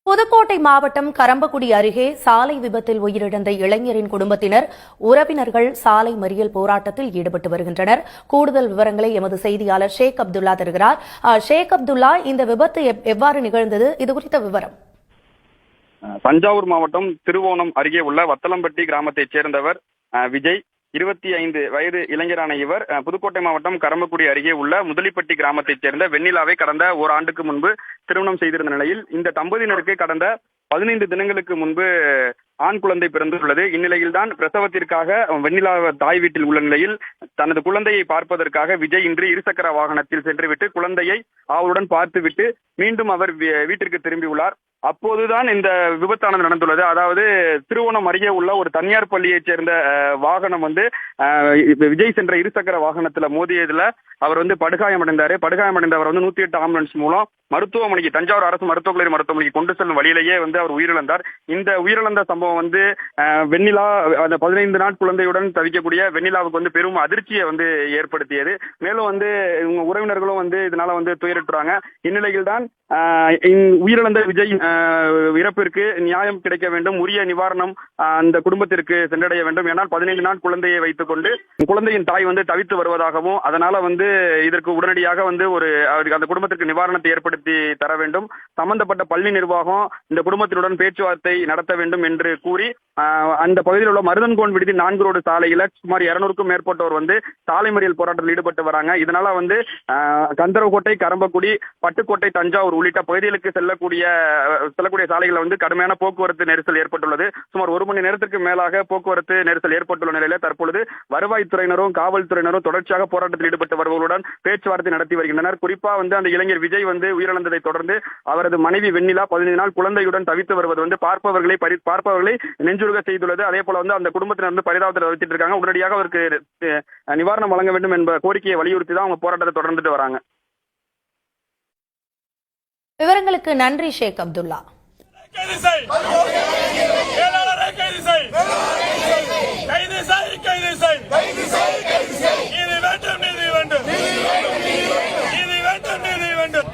புதுக்கோட்டை மாவட்டம் கரம்பக்குடி அருகே சாலை விபத்தில் உயிரிழந்த இளைஞரின் குடும்பத்தினர் உறவினர்கள் சாலை மறியல் போராட்டத்தில் ஈடுபட்டு வருகின்றனர். கூடுதல் விவரங்களை எமது செய்தியாளர் ஷேக் அப்துல்லா தருகிறார். ஷேக் அப்துல்லா, இந்த விபத்து எவ்வாறு நிகழ்ந்தது? இது குறித்த விவரம். தஞ்சாவூர் மாவட்டம் திருவோணம் அருகே உள்ள வத்தலம்பட்டி கிராமத்தைச் சேர்ந்தவர் விஜய். 25 வயது இளைஞரான இவர் புதுக்கோட்டை மாவட்டம் கரம்பக்குடி அருகே உள்ள முதலிப்பட்டி கிராமத்தைச் சேர்ந்த வெண்ணிலாவை கடந்த ஓராண்டுக்கு முன்பு திருமணம் செய்திருந்த நிலையில் இந்த தம்பதியினருக்கு கடந்த 15 தினங்களுக்கு முன்பு ஆண் குழந்தை பிறந்துள்ளது. இந்நிலையில்தான் பிரசவத்திற்காக வெண்ணிலா தாய் வீட்டில் உள்ள நிலையில் தனது குழந்தையை பார்ப்பதற்காக விஜய் இன்று இருசக்கர வாகனத்தில் சென்றுவிட்டு குழந்தையை அவருடன் பார்த்துவிட்டு மீண்டும் அவர் வீட்டிற்கு திரும்பியுள்ளார். அப்போதுதான் இந்த விபத்தானது நடந்துள்ளது. அதாவது திருவோணம் அருகே உள்ள ஒரு தனியார் பள்ளியைச் சேர்ந்த வாகனம் விஜய் சென்ற இருசக்கர வாகனத்துல மோதியதுல அவர் படுகாயமடைந்தாரு. படுகாயமடைந்தவர் 108 ஆம்புலன்ஸ் மூலம் மருத்துவமனைக்கு, தஞ்சாவூர் அரசு மருத்துவக் கல்லூரி மருத்துவமனைக்கு கொண்டு செல்லும் வழியிலேயே அவர் உயிரிழந்தார். இந்த உயிரிழந்த சம்பவம் வெண்ணிலா, அந்த 15 நாள் குழந்தையுடன் தவிக்கக்கூடிய வெண்ணிலாவுக்கு பெரும் அதிர்ச்சியை ஏற்படுத்தியது. மேலும் இவங்க உறவினர்களும் இதனால துயருற்றாங்க. இந்நிலையில் தான் உயிரிழந்த விஜய் இறப்பிற்கு நியாயம் கிடைக்க வேண்டும், உரிய நிவாரணம் அந்த குடும்பத்திற்கு சென்றடைய வேண்டும். ஏனால் 15 நாள் குழந்தையை வைத்துக் கொண்டு குழந்தையின் தாய் தவித்து வருவதாகவும், அதனால இதற்கு உடனடியாக அந்த குடும்பத்திற்கு நிவாரணத்தை ஏற்படுத்தி தர வேண்டும். சம்பந்தப்பட்ட பள்ளி நிர்வாகம் இந்த குடும்பத்தினுடன் பேச்சுவார்த்தை நடத்த வேண்டும் என்று கூறி அந்த பகுதியில் உள்ள மருதன்கோன் விடுதி 4 ரோடு சாலையில சுமார் 200க்கும் மேற்பட்டோர் சாலை மறியல் போராட்டத்தில் ஈடுபட்டு வராங்க. இதனால கந்தரவக்கோட்டை, கரம்பக்குடி, பட்டுக்கோட்டை, தஞ்சாவூர் உள்ளிட்ட பகுதிகளுக்கு செல்லக்கூடிய சாலைகள் கடுமையான போக்குவரத்து நெரிசல் ஏற்பட்டுள்ளது. சுமார் 1 மணி நேரத்திற்கு மேலாக போக்குவரத்து நெரிசல் ஏற்பட்டுள்ள நிலையில தற்பொழுது வருவாய்த்துறையினரும் காவல்துறையினரும் தொடர்ச்சியாக போராட்டத்தில் ஈடுபட்டு வருபவர்களுடன் பேச்சுவார்த்தை நடத்தி வருகின்றனர். குறிப்பா அந்த இளைஞர் விஜய் உயிரிழந்ததை தொடர்ந்து அவரது மனைவி வெண்ணிலா 15 நாள் குழந்தையுடன் தவித்து வருவது பார்ப்பவர்களை நெஞ்சுருக செய்துள்ளது. அதே போல அந்த குடும்பத்தினர் பரிதாபத்தில் தவித்துட்டு இருக்காங்க. உடனடியாக அவருக்கு நிவாரணம் வழங்க வேண்டும் என்ற கோரிக்கையை வலியுறுத்தி தான் அவங்க போராட்டத்தை தொடர்ந்துட்டு வராங்க. விவரங்களுக்கு நன்றி ஷேக் அப்துல்லா. வேண்டும்.